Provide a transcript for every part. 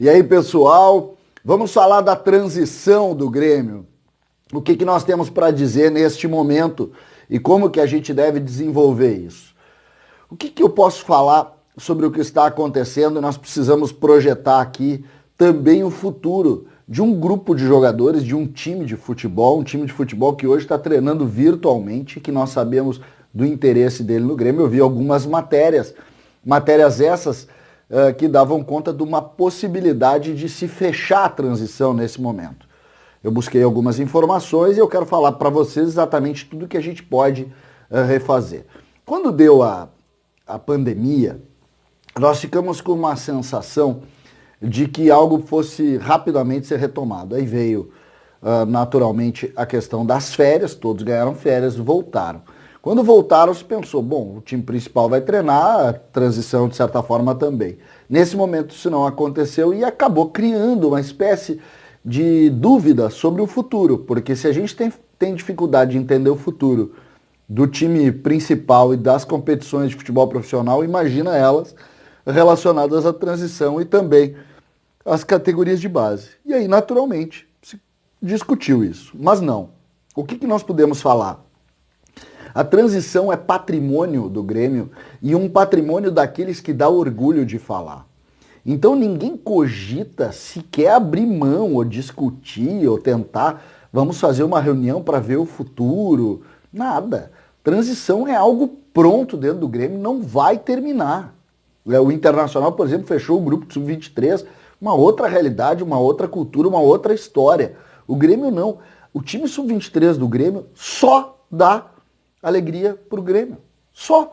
E aí, pessoal, vamos falar da transição do Grêmio. O que nós temos para dizer neste momento e como que a gente deve desenvolver isso? O que eu posso falar sobre o que está acontecendo? Nós precisamos projetar aqui também o futuro de um grupo de jogadores, de um time de futebol que hoje está treinando virtualmente, que nós sabemos do interesse dele no Grêmio. Eu vi algumas matérias essas que davam conta de uma possibilidade de se fechar a transição nesse momento. Eu busquei algumas informações e eu quero falar para vocês exatamente tudo que a gente pode refazer. Quando deu a pandemia, nós ficamos com uma sensação de que algo fosse rapidamente ser retomado. Aí veio naturalmente a questão das férias, todos ganharam férias, voltaram. Quando voltaram, se pensou, bom, o time principal vai treinar, a transição de certa forma também. Nesse momento isso não aconteceu e acabou criando uma espécie de dúvida sobre o futuro, porque se a gente tem dificuldade de entender o futuro do time principal e das competições de futebol profissional, imagina elas relacionadas à transição e também às categorias de base. E aí, naturalmente, se discutiu isso. Mas não. O que nós podemos falar? A transição é patrimônio do Grêmio e um patrimônio daqueles que dá orgulho de falar. Então ninguém cogita sequer abrir mão ou discutir ou tentar, vamos fazer uma reunião para ver o futuro. Nada. Transição é algo pronto dentro do Grêmio, não vai terminar. O Internacional, por exemplo, fechou o grupo de sub-23, uma outra realidade, uma outra cultura, uma outra história. O Grêmio não. O time sub-23 do Grêmio só dá alegria pro Grêmio. Só.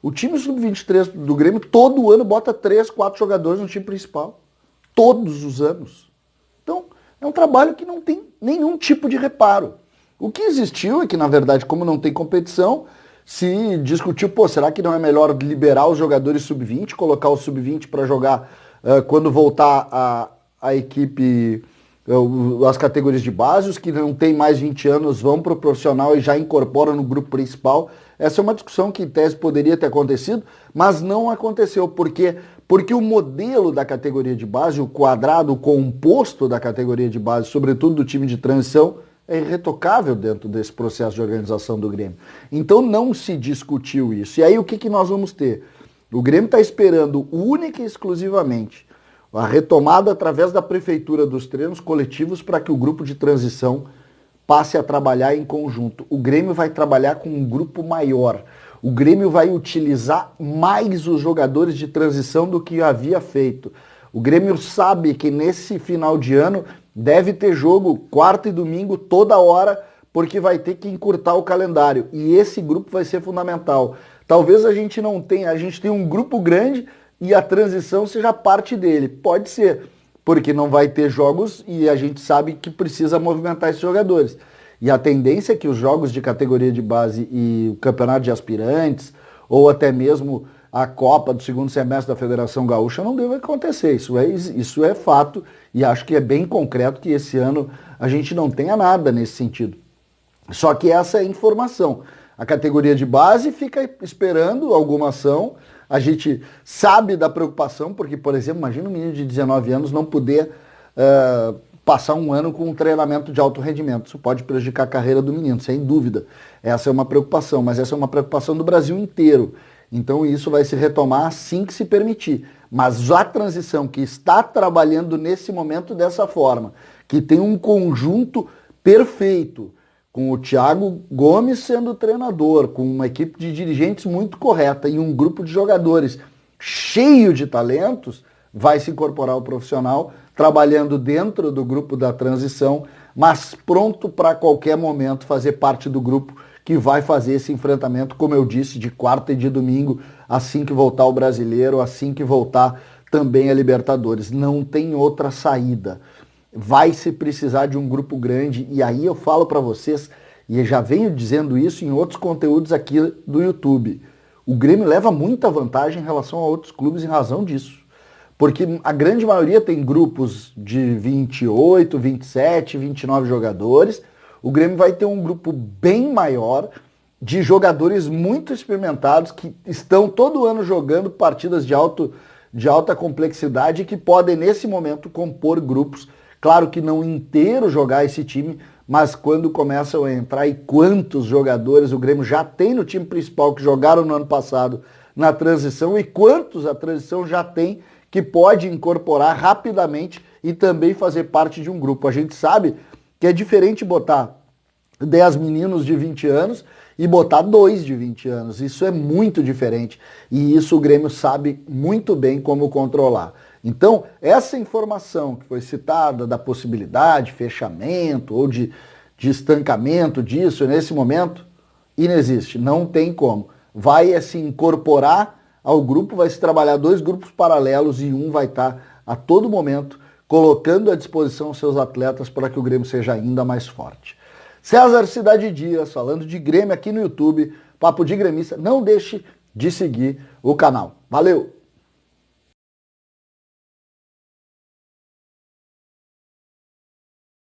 O time sub-23 do Grêmio todo ano bota 3, 4 jogadores no time principal. Todos os anos. Então, é um trabalho que não tem nenhum tipo de reparo. O que existiu é que, na verdade, como não tem competição, se discutiu, será que não é melhor liberar os jogadores sub-20, colocar o sub-20 para jogar quando voltar a equipe, as categorias de base, os que não têm mais 20 anos vão para o profissional e já incorporam no grupo principal. Essa é uma discussão que em tese poderia ter acontecido, mas não aconteceu. Por quê? Porque o modelo da categoria de base, o quadrado, o composto da categoria de base, sobretudo do time de transição, é irretocável dentro desse processo de organização do Grêmio. Então não se discutiu isso. E aí o que nós vamos ter? O Grêmio está esperando única e exclusivamente a retomada através da prefeitura dos treinos coletivos para que o grupo de transição passe a trabalhar em conjunto. O Grêmio vai trabalhar com um grupo maior. O Grêmio vai utilizar mais os jogadores de transição do que havia feito. O Grêmio sabe que nesse final de ano deve ter jogo quarta e domingo toda hora, porque vai ter que encurtar o calendário. E esse grupo vai ser fundamental. Talvez a gente tenha um grupo grande e a transição seja parte dele. Pode ser, porque não vai ter jogos e a gente sabe que precisa movimentar esses jogadores. E a tendência é que os jogos de categoria de base e o campeonato de aspirantes, ou até mesmo a Copa do segundo semestre da Federação Gaúcha, não deve acontecer. Isso é fato e acho que é bem concreto que esse ano a gente não tenha nada nesse sentido. Só que essa é a informação. A categoria de base fica esperando alguma ação. A gente sabe da preocupação, porque, por exemplo, imagina um menino de 19 anos não poder passar um ano com um treinamento de alto rendimento. Isso pode prejudicar a carreira do menino, sem dúvida. Essa é uma preocupação, mas essa é uma preocupação do Brasil inteiro. Então isso vai se retomar assim que se permitir. Mas a transição que está trabalhando nesse momento dessa forma, que tem um conjunto perfeito, com o Thiago Gomes sendo treinador, com uma equipe de dirigentes muito correta e um grupo de jogadores cheio de talentos, vai se incorporar ao profissional, trabalhando dentro do grupo da transição, mas pronto para qualquer momento fazer parte do grupo que vai fazer esse enfrentamento, como eu disse, de quarta e de domingo, assim que voltar o Brasileiro, assim que voltar também a Libertadores. Não tem outra saída. Vai se precisar de um grupo grande, e aí eu falo para vocês, e eu já venho dizendo isso em outros conteúdos aqui do YouTube, o Grêmio leva muita vantagem em relação a outros clubes em razão disso. Porque a grande maioria tem grupos de 28, 27, 29 jogadores. O Grêmio vai ter um grupo bem maior de jogadores muito experimentados que estão todo ano jogando partidas de alto de alta complexidade que podem, nesse momento, compor grupos. Claro que não inteiro jogar esse time, mas quando começam a entrar, e quantos jogadores o Grêmio já tem no time principal que jogaram no ano passado na transição, e quantos a transição já tem que pode incorporar rapidamente e também fazer parte de um grupo. A gente sabe que é diferente botar 10 meninos de 20 anos e botar 2 de 20 anos. Isso é muito diferente e isso o Grêmio sabe muito bem como controlar. Então, essa informação que foi citada da possibilidade de fechamento ou de estancamento disso nesse momento, inexiste, não tem como. Vai se incorporar ao grupo, vai se trabalhar 2 grupos paralelos e um vai estar a todo momento colocando à disposição seus atletas para que o Grêmio seja ainda mais forte. César Cidade Dias, falando de Grêmio aqui no YouTube, Papo de Gremista. Não deixe de seguir o canal. Valeu!